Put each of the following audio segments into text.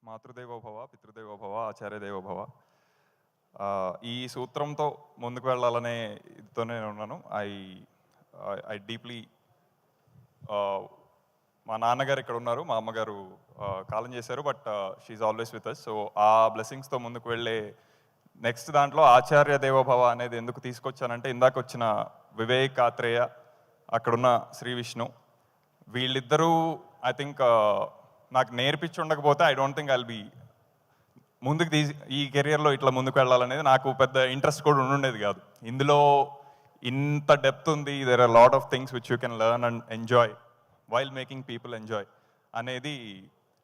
మాతృదేవో భవ, పితృదేవో భవ, ఆచార్యదేవో భవ. ఈ సూత్రంతో ముందుకు వెళ్ళాలనే ఇదితోనే ఉన్నాను. ఐ డీప్లీ మా నాన్నగారు ఇక్కడ ఉన్నారు, మా అమ్మగారు కాలం చేశారు, but she's always with us. So ఆ బ్లెస్సింగ్స్తో ముందుకు వెళ్ళే నెక్స్ట్ దాంట్లో ఆచార్య దేవోభవ అనేది ఎందుకు తీసుకొచ్చానంటే, ఇందాక వచ్చిన వివేక్ ఆత్రేయ, అక్కడున్న శ్రీ విష్ణు, వీళ్ళిద్దరూ ఐ థింక్ నాకు నేర్పించి ఉండకపోతే I don't think I'll be ముందుకు ఈ కెరియర్లో ఇట్లా ముందుకు వెళ్ళాలనేది నాకు పెద్ద ఇంట్రెస్ట్ కూడా ఉండుండేది కాదు. ఇందులో ఇంత డెప్త్ ఉంది, there are lot of things which you can learn and enjoy while making people enjoy అనేది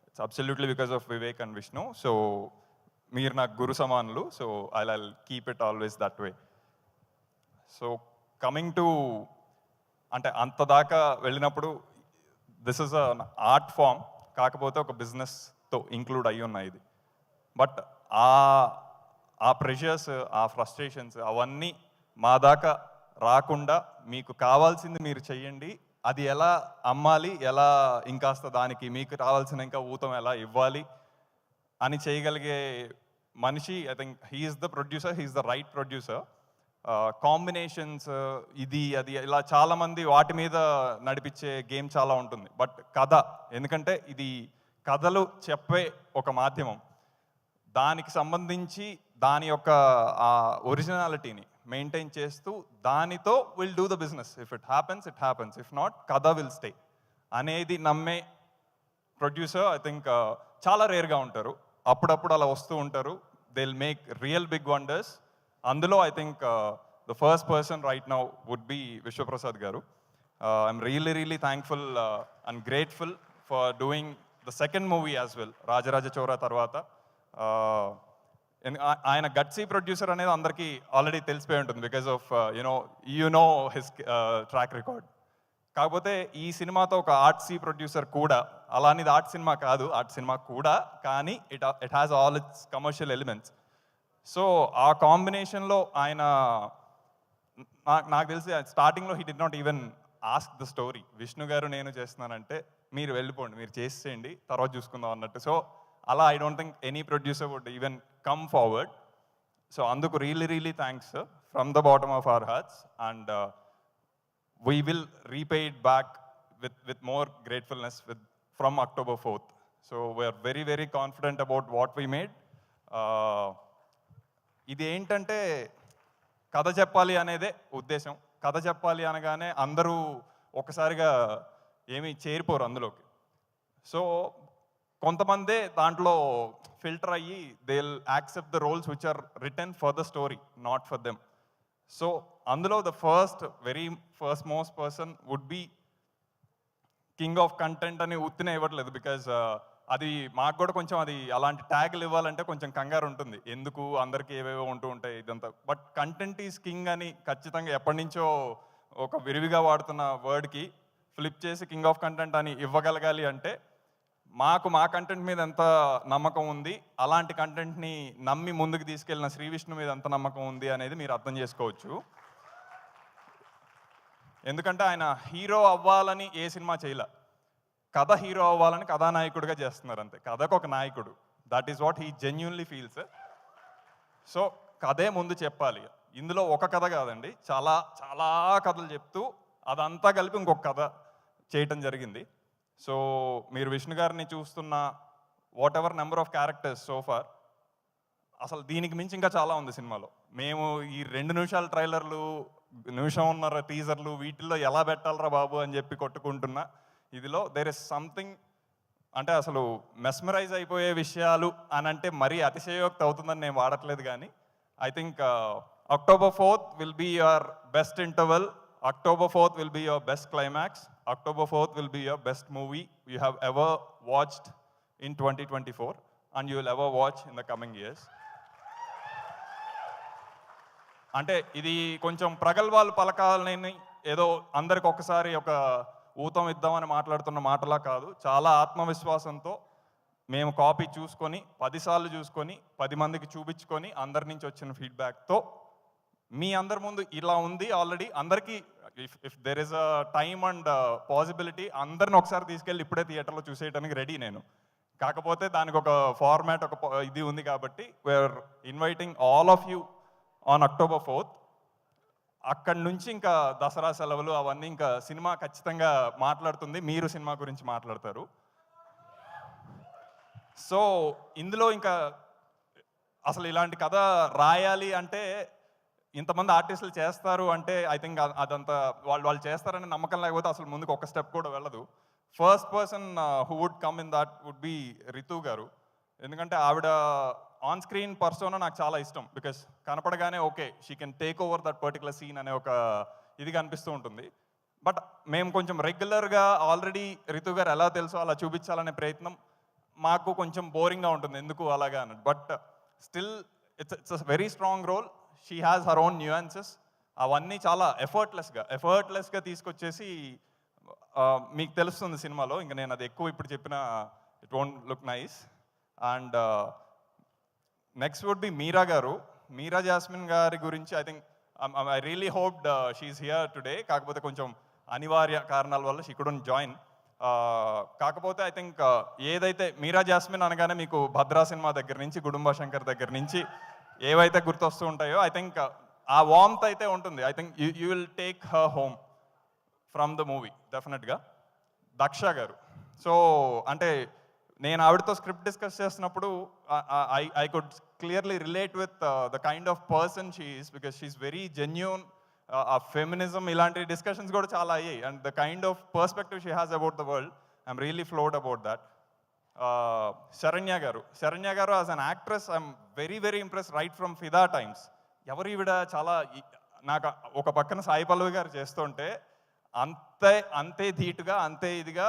it's absolutely because of Vivek and Vishnu. So మీరు నాకు గురు సమానులు. So I keep it always that way. So coming to అంటే అంత దాకా వెళ్ళినప్పుడు this is a art form, కాకపోతే ఒక బిజినెస్తో ఇంక్లూడ్ అయ్యి ఉన్నాయి ఇది. బట్ ఆ ప్రెషర్స్, ఆ ఫ్రస్ట్రేషన్స్ అవన్నీ మా దాకా రాకుండా మీకు కావాల్సింది మీరు చెయ్యండి, అది ఎలా అమ్మాలి, ఎలా ఇంకాస్త దానికి మీకు రావాల్సిన ఇంకా ఊతం ఎలా ఇవ్వాలి అని చేయగలిగే మనిషి I think he's the producer, he's the right producer. Combinations ఇది అది ఇలా చాలామంది వాటి మీద నడిపించే గేమ్ చాలా ఉంటుంది. బట్ కథ, ఎందుకంటే ఇది కథలు చెప్పే ఒక మాధ్యమం, దానికి సంబంధించి దాని యొక్క ఆ ఒరిజినాలిటీని మెయింటైన్ చేస్తూ దానితో will do the business. If it happens it happens, if not కథ విల్ స్టే అనేది నమ్మే ప్రొడ్యూసర్ ఐ థింక్ చాలా రేర్గా ఉంటారు. అప్పుడప్పుడు అలా వస్తూ ఉంటారు. They will make real big wonders. అందులో I think the first person right now would be Vishwaprasad garu. I'm really thankful and grateful for doing the second movie as well, Rajaraja Chora తర్వాత. ఆయన గట్సీ ప్రొడ్యూసర్ అనేది అందరికీ ఆల్రెడీ తెలిసిపోయి ఉంటుంది because of you know his track record. కాకపోతే ఈ సినిమాతో ఒక ఆర్ట్సీ ప్రొడ్యూసర్ కూడా, అలానేది ఆర్ట్ సినిమా కాదు, ఆర్ట్ సినిమా కూడా, కానీ it has all it's commercial elements. So ఆ కాంబినేషన్లో ఆయన నాకు తెలిసి స్టార్టింగ్లో he did not even ask the story. Vishnu గారు నేను చేస్తున్నానంటే మీరు వెళ్ళిపోండి, మీరు చేసేయండి, తర్వాత చూసుకుందాం అన్నట్టు. సో అలా I don't think any producer would even come forward. So అందుకు really thanks from the bottom of our hearts. And we will repay it back with more gratefulness from October 4th. So we are very confident about what we made. ఇది ఏంటంటే కథ చెప్పాలి అనేదే ఉద్దేశం. కథ చెప్పాలి అనగానే అందరూ ఒకసారిగా ఏమీ చేరిపోరు అందులోకి. సో కొంతమందే దాంట్లో ఫిల్టర్ అయ్యి they will accept the roles which are written for the story, not for them. So అందులో the very first most person would be king of content అని ఉత్తినే ఇవ్వట్లేదు. బికాజ్ అది మాకు కూడా కొంచెం అది అలాంటి ట్యాగ్లు ఇవ్వాలంటే కొంచెం కంగారు ఉంటుంది, ఎందుకు అందరికీ ఏవేవో ఉంటూ ఉంటాయి ఇదంతా. బట్ కంటెంట్ ఈజ్ కింగ్ అని ఖచ్చితంగా ఎప్పటి నుంచో ఒక విరివిగా వాడుతున్న వర్డ్కి ఫ్లిప్ చేసి కింగ్ ఆఫ్ కంటెంట్ అని ఇవ్వగలగాలి అంటే మాకు మా కంటెంట్ మీద ఎంత నమ్మకం ఉంది, అలాంటి కంటెంట్ని నమ్మి ముందుకు తీసుకెళ్ళిన శ్రీ విష్ణు మీద ఎంత నమ్మకం ఉంది అనేది మీరు అర్థం చేసుకోవచ్చు. ఎందుకంటే ఆయన హీరో అవ్వాలని ఏ సినిమా చేయలే, కథ హీరో అవ్వాలని కథానాయకుడిగా చేస్తున్నారు అంతే. కథకు ఒక నాయకుడు, that is what he genuinely feels. So కథే ముందు చెప్పాలి. ఇందులో ఒక కథ కాదండి, చాలా చాలా కథలు చెప్తూ అదంతా కలిపి ఇంకొక కథ చేయటం జరిగింది. సో మీరు విష్ణు గారిని చూస్తున్న what ever number of characters so far, అసలు దీనికి మించి ఇంకా చాలా ఉంది సినిమాలో. మేము ఈ 2 నిమిషాల ట్రైలర్లు, నిమిషంన్నర టీజర్లు, వీటిల్లో ఎలా పెట్టాలరా బాబు అని చెప్పి కొట్టుకుంటున్నా. ఇదిలో దేర్ ఇస్ సంథింగ్, అంటే అసలు మెస్మరైజ్ అయిపోయే విషయాలు అని అంటే మరీ అతిశయోక్తి అవుతుందని నేను వాడట్లేదు. కానీ I think October 4th will be your best interval, October 4th will be your best climax, October 4th will be your best movie you have ever watched in 2024 and you will ever watch in the coming years. అంటే ఇది కొంచెం ప్రగల్భాలు పలకాలని ఏదో అందరికి ఒకసారి ఒక ఊతం ఇద్దామని మాట్లాడుతున్న మాటలా కాదు. చాలా ఆత్మవిశ్వాసంతో మేము కాపీ చూసుకొని 10 సార్లు చూసుకొని 10 మందికి చూపించుకొని అందరి నుంచి వచ్చిన ఫీడ్బ్యాక్తో మీ అందరి ముందు ఇలా ఉంది ఆల్రెడీ. అందరికీ if there is a time and possibility అందరిని ఒకసారి తీసుకెళ్ళి ఇప్పుడే థియేటర్లో చూసేయడానికి రెడీ నేను. కాకపోతే దానికి ఒక ఫార్మాట్ ఒక ఇది ఉంది కాబట్టి we are inviting all of you on October 4th. అక్కడి నుంచి ఇంకా దసరా సెలవులు అవన్నీ ఇంకా సినిమా ఖచ్చితంగా మాట్లాడుతుంది, మీరు సినిమా గురించి మాట్లాడతారు. సో ఇందులో ఇంకా అసలు ఇలాంటి కథ రాయాలి అంటే ఇంతమంది ఆర్టిస్టులు చేస్తారు అంటే ఐ థింక్ అదంతా వాళ్ళు చేస్తారని నమ్మకం లేకపోతే అసలు ముందుకు ఒక స్టెప్ కూడా వెళ్ళదు. First person who would come in that would be Ritu garu. ఎందుకంటే ఆవిడ ఆన్ స్క్రీన్ పర్సోనా నాకు చాలా ఇష్టం. బికాస్ కనపడగానే okay she can take over that particular scene అనే ఒక ఇది కనిపిస్తూ ఉంటుంది. బట్ మేము కొంచెం రెగ్యులర్గా ఆల్రెడీ రితు గారు ఎలా తెలుసో అలా చూపించాలనే ప్రయత్నం మాకు కొంచెం బోరింగ్గా ఉంటుంది, ఎందుకు అలాగా అన్నట్టు. But still it's very strong role. She has her own nuances. అవన్నీ చాలా ఎఫర్ట్లెస్గా తీసుకొచ్చేసి మీకు తెలుస్తుంది సినిమాలో. ఇంకా నేను అది ఎక్కువ ఇప్పుడు చెప్పిన it won't look nice. And next would be Meera garu. Meera Jasmine గారి గురించి I think I really hoped she's here today. కాకపోతే కొంచెం అనివార్య కారణాల వల్ల షీ కుడెంట్ జాయిన్. కాకపోతే ఐ థింక్ ఏదైతే మీరా జాస్మిన్ అనగానే మీకు భద్రా సినిమా దగ్గర నుంచి గుడుంబ శంకర్ దగ్గర నుంచి ఏవైతే గుర్తొస్తూ ఉంటాయో ఐ థింక్ ఆ వార్మ్త్ అయితే ఉంటుంది. I think you will take her home from the movie డెఫినెట్గా. దక్ష గారు. సో అంటే నేను ఆవిడతో స్క్రిప్ట్ డిస్కస్ చేస్తున్నప్పుడు I could clearly relate with the kind of person she is, because she is very genuine. ఆ feminism ఇలాంటి discussions కూడా చాలా అయ్యాయి. And the kind of perspective she has about the world, I'm really floored about that. Saranya garu as an actress I'm very very impress right from ఫిదా times. ఎవరు ఈవిడ చాలా నాకు ఒక పక్కన సాయి పల్లవి గారు చేస్తుంటే అంతే ధీటుగా అంతే ఇదిగా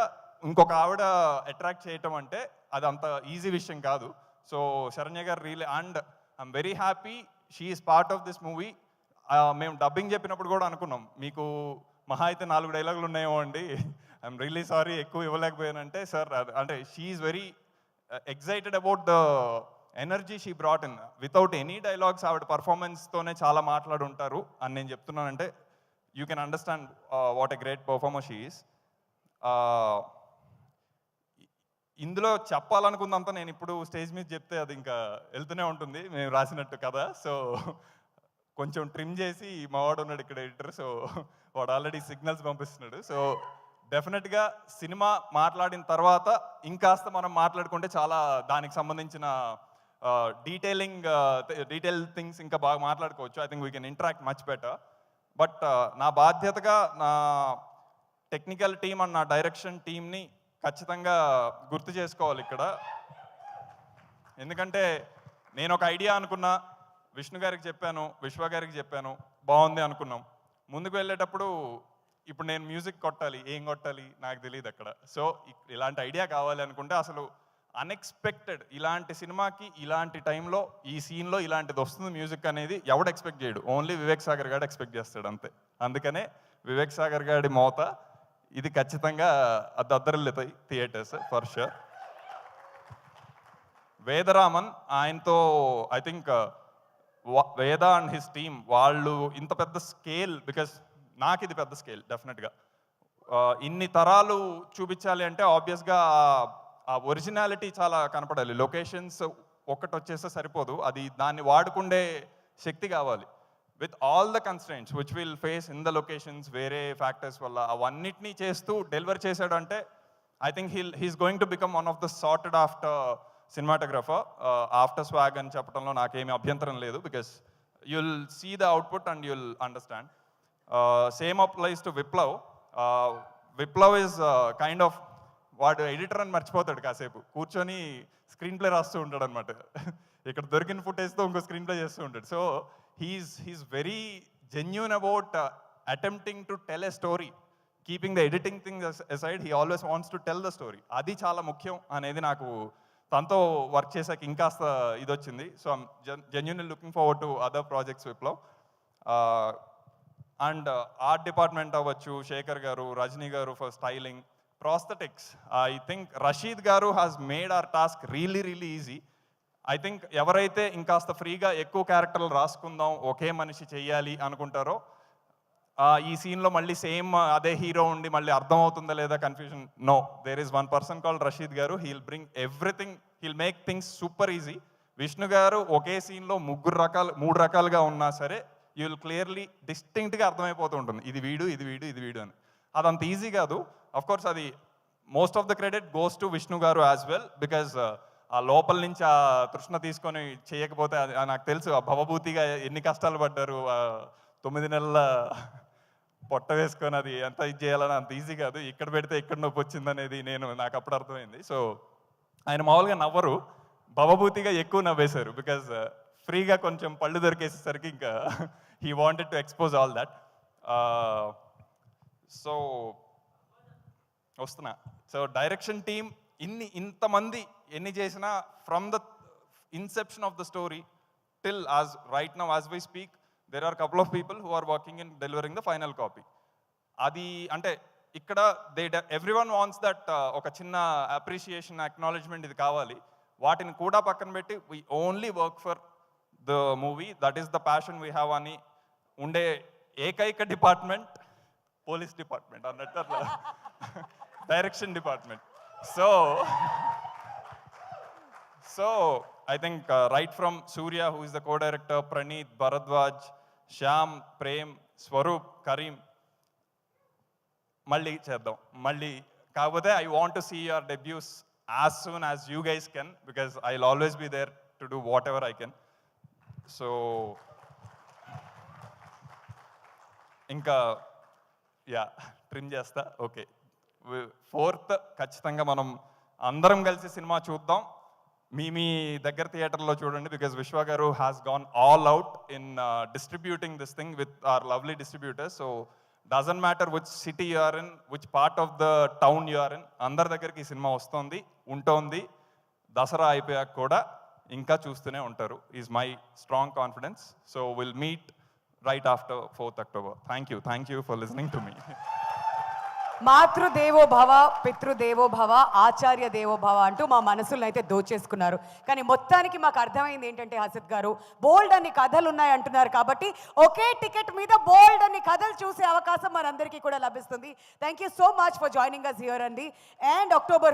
ఇంకొక ఆవిడ అట్రాక్ట్ చేయటం అంటే అది అంత ఈజీ విషయం కాదు. సో శరణ్య గారు really, and I'm very happy she is part of this movie. మేము డబ్బింగ్ చెప్పినప్పుడు కూడా అనుకున్నాం మీకు మహా అయితే 4 డైలాగులు ఉన్నాయేమో అండి, ఐఎమ్ రియలీ సారీ ఎక్కువ ఇవ్వలేకపోయానంటే సార్ అంటే she is very excited about the energy she brought in. Without any dialogues ఆవిడ పర్ఫార్మెన్స్తోనే చాలా మాట్లాడుంటారు అని నేను చెప్తున్నానంటే you can understand what a great performer she is. ఇందులో చెప్పాలనుకుందంతా నేను ఇప్పుడు స్టేజ్ మీద చెప్తే అది ఇంకా వెళ్తూనే ఉంటుంది మేము రాసినట్టు కదా. సో కొంచెం ట్రిమ్ చేసి మావాడు ఉన్నాడు ఇక్కడ ఎడిటర్, సో వాడు ఆల్రెడీ సిగ్నల్స్ పంపిస్తున్నాడు. సో డెఫినెట్గా సినిమా మాట్లాడిన తర్వాత ఇంకాస్త మనం మాట్లాడుకుంటే చాలా దానికి సంబంధించిన డీటెయిల్ థింగ్స్ ఇంకా బాగా మాట్లాడుకోవచ్చు. I think we can interact much better. But నా బాధ్యతగా నా టెక్నికల్ టీమ్ అండ్ నా డైరెక్షన్ టీమ్ని ఖచ్చితంగా గుర్తు చేసుకోవాలి ఇక్కడ. ఎందుకంటే నేను ఒక ఐడియా అనుకున్నా, విష్ణు గారికి చెప్పాను, విశ్వ గారికి చెప్పాను, బాగుంది అనుకున్నాం. ముందుకు వెళ్ళేటప్పుడు ఇప్పుడు నేను మ్యూజిక్ కొట్టాలి, ఏం కొట్టాలి నాకు తెలియదు అక్కడ. సో ఇలాంటి ఐడియా కావాలి అనుకుంటే అసలు అన్ఎక్స్పెక్టెడ్ ఇలాంటి సినిమాకి ఇలాంటి టైంలో ఈ సీన్లో ఇలాంటిది వస్తుంది మ్యూజిక్ అనేది ఎవడు ఎక్స్పెక్ట్ చేయడు, ఓన్లీ వివేక్ సాగర్ గారు ఎక్స్పెక్ట్ చేస్తాడు అంతే. అందుకనే వివేక్ సాగర్ గారి మోత ఇది ఖచ్చితంగా దద్దరిల్లుతాయి థియేటర్స్ ఫర్ షూర్. వేదరామన్, ఆయనతో ఐ థింక్ వేద అండ్ హిస్ టీమ్ వాళ్ళు ఇంత పెద్ద స్కేల్, బికాస్ నాకు ఇది పెద్ద స్కేల్ డెఫినెట్గా. ఇన్ని తరాలు చూపించాలి అంటే ఆబ్వియస్గా ఆ ఒరిజినాలిటీ చాలా కనపడాలి. లొకేషన్స్ ఒక్కటి వచ్చేస్తే సరిపోదు, అది దాన్ని వాడుకుండే శక్తి కావాలి. With all the constraints which will face in the locations, వేరే ఫ్యాక్టర్స్ వల్ల అవన్నిటినీ చేస్తూ డెలివర్ చేశాడు అంటే I think he's going to become one of the sorted after cinematographer. After Swag అని చెప్పడంలో నాకేమీ అభ్యంతరం లేదు, because you'll see the output and you'll understand. Same applies to Viplav. Viplav is kind of, వాడు ఎడిటర్ అని మర్చిపోతాడు, కాసేపు కూర్చొని స్క్రీన్ ప్లే రాస్తూ ఉంటాడు అనమాట. ఇక్కడ దొరికిన ఫుటేజ్తో ఇంకో స్క్రీన్ ప్లే చేస్తూ ఉంటాడు. So he's very genuine about attempting to tell a story, keeping the editing thing aside, he always wants to tell the story. అది చాలా ముఖ్యం అనేది నాకు తనతో వర్క్ చేశాక ఇంకాస్త ఇది వచ్చింది. So I'm genuinely looking forward to other projects Viplav. And art department అవ్వచ్చు, Shekhar garu, Rajani garu for styling, prosthetics. I think Rasheed garu has made our task really easy. I think ఎవరైతే ఇంకాస్త ఫ్రీగా ఎక్కువ క్యారెక్టర్లు రాసుకుందాం, ఒకే మనిషి చెయ్యాలి అనుకుంటారో ఈ సీన్లో మళ్ళీ సేమ్ అదే హీరో ఉండి మళ్ళీ అర్థం అవుతుందా లేదా confusion. No, there is one person called Rasheed garu. He'll bring everything, he'll make things super easy. Vishnu garu ఒకే సీన్లో మూడు రకాలుగా ఉన్నా సరే యూ విల్ క్లియర్లీ డిస్టింక్ట్గా అర్థమైపోతూ ఉంటుంది, ఇది వీడు ఇది వీడు ఇది వీడు అని. అదంత ఈజీ కాదు. అఫ్ కోర్స్ అది most of the credit goes to Vishnu గారు యాజ్ వెల్, బికాజ్ ఆ లోపల నుంచి ఆ తృష్ణ తీసుకొని చేయకపోతే నాకు తెలుసు ఆ భవభూతిగా ఎన్ని కష్టాలు పడ్డారు. 9 నెలల పొట్ట వేసుకొని అది ఎంత ఇది చేయాలని అంత ఈజీ కాదు. ఇక్కడ పెడితే ఇక్కడ నొప్పి వచ్చిందనేది నాకు అప్పుడు అర్థమైంది. సో ఆయన మామూలుగా నవ్వరు, భవభూతిగా ఎక్కువ నవ్వేశారు. బికాజ్ ఫ్రీగా కొంచెం పళ్ళు దొరికేసేసరికి ఇంకా he wanted to expose all that. So వస్తున్నా. సో డైరెక్షన్ టీమ్ ఇంతమంది ఎన్ని చేసినా from the inception of the story till as right now as we speak there are couple of people who are working in delivering the final copy. అది అంటే ఇక్కడ everyone wants that ఒక చిన్న appreciation acknowledgement ఇది కావాలి. వాటిని కూడా పక్కన పెట్టి we only work for the movie, that is the passion we have అని ఉండే ఏకైక డిపార్ట్మెంట్ పోలీస్ డిపార్ట్మెంట్ అన్నట్టు అట్లా direction department. So I think right from Surya, who is the co-director, Praneeth, Bharadwaj, Shyam, Prem, Swaroop, Kareem, మళ్ళీ చేద్దాం. మళ్ళీ కాకపోతే I want to see your debuts as soon as you guys can, because I'll always be there to do whatever I can. So ఇంకా trim చేస్తా. Okay, 4th ఖచ్చితంగా మనం అందరం కలిసి సినిమా చూద్దాం. మీ దగ్గర థియేటర్లో చూడండి, because Vishwa garu has gone all out in distributing this thing with our lovely distributors. So doesn't matter which city you are in, which part of the town you are in, అందరి దగ్గరికి ఈ సినిమా ఉంటుంది. దసరా అయిపోయాక కూడా ఇంకా చూస్తూనే ఉంటారు, is my strong confidence. So will meet right after 4th October. Thank you for listening to me. మాతృదేవో భవ, పితృదేవో భవ, ఆచార్య దేవో భవ అంటూ మా మనసులను అయితే దోచేసుకున్నారు. కానీ మొత్తానికి మాకు అర్థమైంది ఏంటంటే హసిత్ గారు, బోల్డ్ అన్ని కథలు ఉన్నాయి అంటున్నారు కాబట్టి ఒకే టికెట్ మీద బోల్డ్ అన్ని కథలు చూసే అవకాశం మనందరికీ కూడా లభిస్తుంది. Thank you so much for joining us here అండి. And October